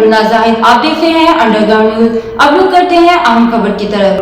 मुन्ना जाहिद। आप देख रहे हैं अंडरग्राउंड न्यूज। अब रुक करते हैं अहम खबर की तरफ।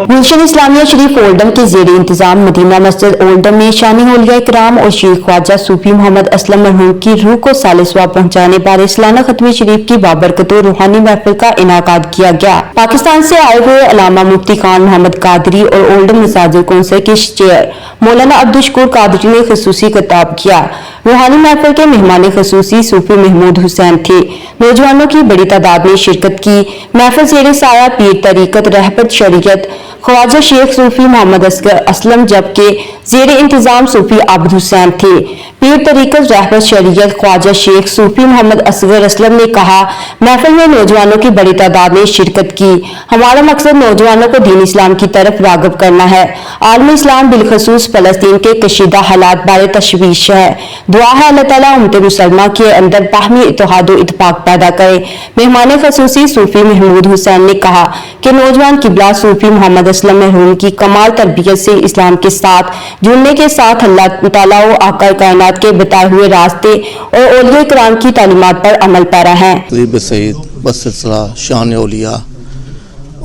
गुलशन इस्लामिया शरीफ ओल्डम के ज़ेरे इंतजाम मदीना मस्जिद ओल्डम में शानी औलिया इकराम और शेख ख्वाजा सूफी मोहम्मद असलम मरहूम की रूह को सालिसवा पहुंचाने पर सालाना खत्मी शरीफ की बाबरकत रूहानी महफिल का इनाकाद किया गया। पाकिस्तान से आए हुए अलामा मुफ्ती खान मोहम्मद कादरी और ओल्डम मसाजिद कौंसिल के चेयर मौलाना अब्दुल शकूर कादरी ने खसूसी खिताब किया। रूहानी महफिल के मेहमान खसूसी सूफी महमूद हुसैन थे। नौजवानों की बड़ी तादाद ने शिरकत की। महफिल ज़ेरे साया पीर तरीकत रहबत शरीयत ख्वाजा शेख सूफी मोहम्मद असलम जबकि ज़ेरे इंतजाम सूफी अब्दुल हुसैन थे। पीर तरीकत रहबत शरीयत ख्वाजा शेख सूफी मोहम्मद असगर असलम ने कहा, महफिल में नौजवानों की बड़ी तादाद ने शिरकत की। हमारा मकसद नौजवानों को दीन इस्लाम की तरफ राग़िब करना है। आलम इस्लाम बिलखसूस फ़लस्तीन के कशीदा हालात बारे तशवीश है। दुआ है अल्लाह ताला उम्मत मुसलमा के अंदर बाहमी इत्तेहाद व इत्तेफाक पैदा करे। मेहमान खसूसी सूफी महमूद हुसैन ने कहा कि नौजवान किबला सूफी मोहम्मद असलम मरहूम की कमाल तरबियत से इस्लाम के साथ जुड़ने के साथ अल्लाह ताला व आका कायनात के बताए हुए रास्ते और औलिया इकराम की तालीमात पर अमल पैरा हैं। सईद बस सिलसिला शान औलिया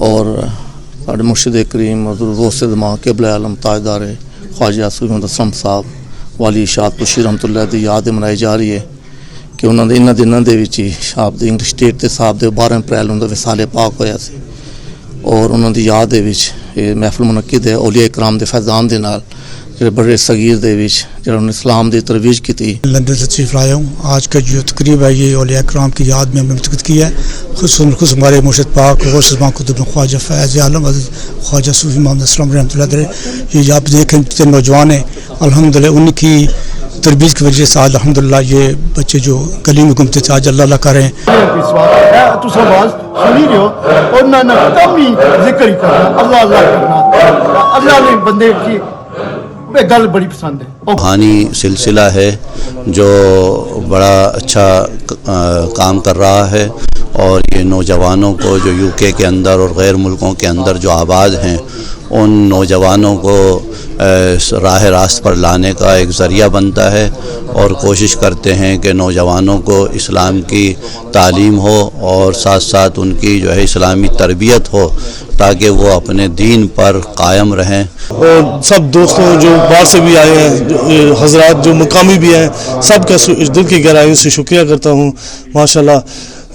और मुर्शिद करीम गौसे ज़मां क़िबला आलम ताजदार ख्वाजा सूफी मोहम्मद असलम साहब वाली शाद पुशी रहमतुल्लाह दी याद मनाई जा रही है कि उन्होंने इन्हां दिनां दे विच ही आप दे इंग्लिश स्टेट ते साहब दे 12 अप्रैल उन्होंने विसाले पाक होया सी और उन्होंने दी याद दे विच महफिल मुनक्किद है औलिया इकराम दे फैज़ान दे नाल जो बड़े सगीर दे विच जिन्होंने इस्लाम दी तरवीज की थी। लंदन से तशरीफ लाया हूँ। आज का जो तकरीब है ये औलिया इकराम की याद में हमने मुनक़िद की है। खुद हमारे मुर्शिद पाक ख्वाजा फैज़ आलम ख्वाजा सूफी मोहम्मद असलम रहमतुल्लाह अलैह ये आप देखें जितने नौजवान हैं अल्हम्दुलिल्लाह उनकी तरबीज की वजह से आज अल्हम्दुलिल्लाह ये बच्चे जो गली में घूमते थे आज अल्लाह करें अल्लाह ने बंदे की गल बड़ी पसंद है। रूहानी सिलसिला है जो बड़ा अच्छा काम कर रहा है और ये नौजवानों को जो यूके के अंदर और गैर मुल्कों के अंदर जो आबाद हैं उन नौजवानों को राह रास्त पर लाने का एक ज़रिया बनता है और कोशिश करते हैं कि नौजवानों को इस्लाम की तालीम हो और साथ साथ उनकी जो है इस्लामी तरबियत हो ताकि वो अपने दीन पर कायम रहें। और सब दोस्तों जो बाहर से भी आए हैं हजरात जो मुकामी भी हैं सबका दिल की गहराइयों से शुक्रिया करता हूँ। माशाल्लाह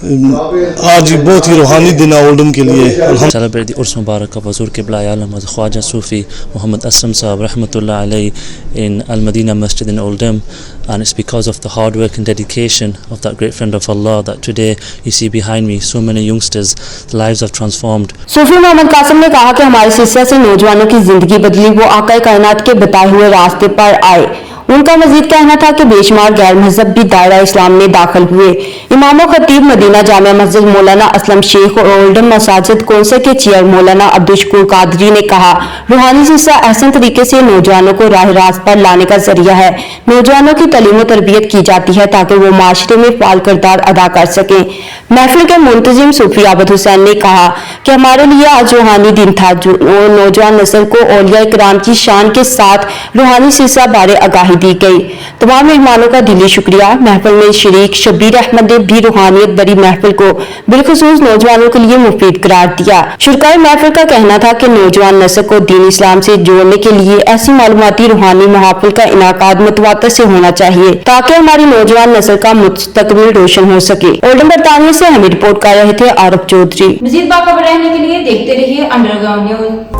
आज बहुत ही रूहानी दिन है ओल्डम के लिए। Celebrate the Urs Mubarak of Huzur Qibla Alam Khwaja Sufi Muhammad Aslam Sahab Rahmatullah Alayhi in Al Madina Masjid in Oldham, and it's because of the hard work and dedication of that great friend of Allah that today you see behind me so many youngsters the lives have transformed. सूफी मोहम्मद कासिम ने कहा कि हमारे सिलसिले से नौजवानों की जिंदगी बदली, वो आका कायनात के बताए हुए रास्ते पर आए। उनका मजीद कहना था कि बेशुमार गैर मजहब भी दायरा इस्लाम में दाखिल हुए। इमाम व खतीब मदीना जामिया मस्जिद मौलाना असलम शेख और ओल्डम मसाजिद कौंसिल के चेयर मौलाना अब्दुल शकूर कादरी ने कहा, रूहानी सिलसिला अहसन तरीके से नौजवानों को राह रास्त पर लाने का जरिया है। नौजवानों की तालीम व तरबियत की जाती है ताकि वो माशरे में फाल किरदार अदा कर सकें। महफिल के मुंतजिम सूफी अब्दुल हुसैन ने कहा कि हमारे लिए आज रूहानी दिन था जो नौजवान नस्ल को औलिया इकराम की शान के साथ रूहानी सिलसिला बारे आगाही दी गई। तमाम मेहमानों का दिली शुक्रिया। महफिल में शरीक शबीर अहमद ने भी रूहानियत बड़ी महफिल को बिलखसूस नौजवानों के लिए मुफीद करार दिया। शुरकाए महफिल का कहना था कि नौजवान नस्ल को दीन इस्लाम से जोड़ने के लिए ऐसी मालूमाती रूहानी महफिल का इनाकाद मुतवातर से होना चाहिए ताकि हमारी नौजवान नस्ल का मुस्तकबिल रोशन हो सके। ओल्डम बरतानिया से हमें रिपोर्ट कर रहे थे आरफ चौधरी। मजीद बाखबर रहने के लिए देखते रहिए अंडरग्राउंड न्यूज।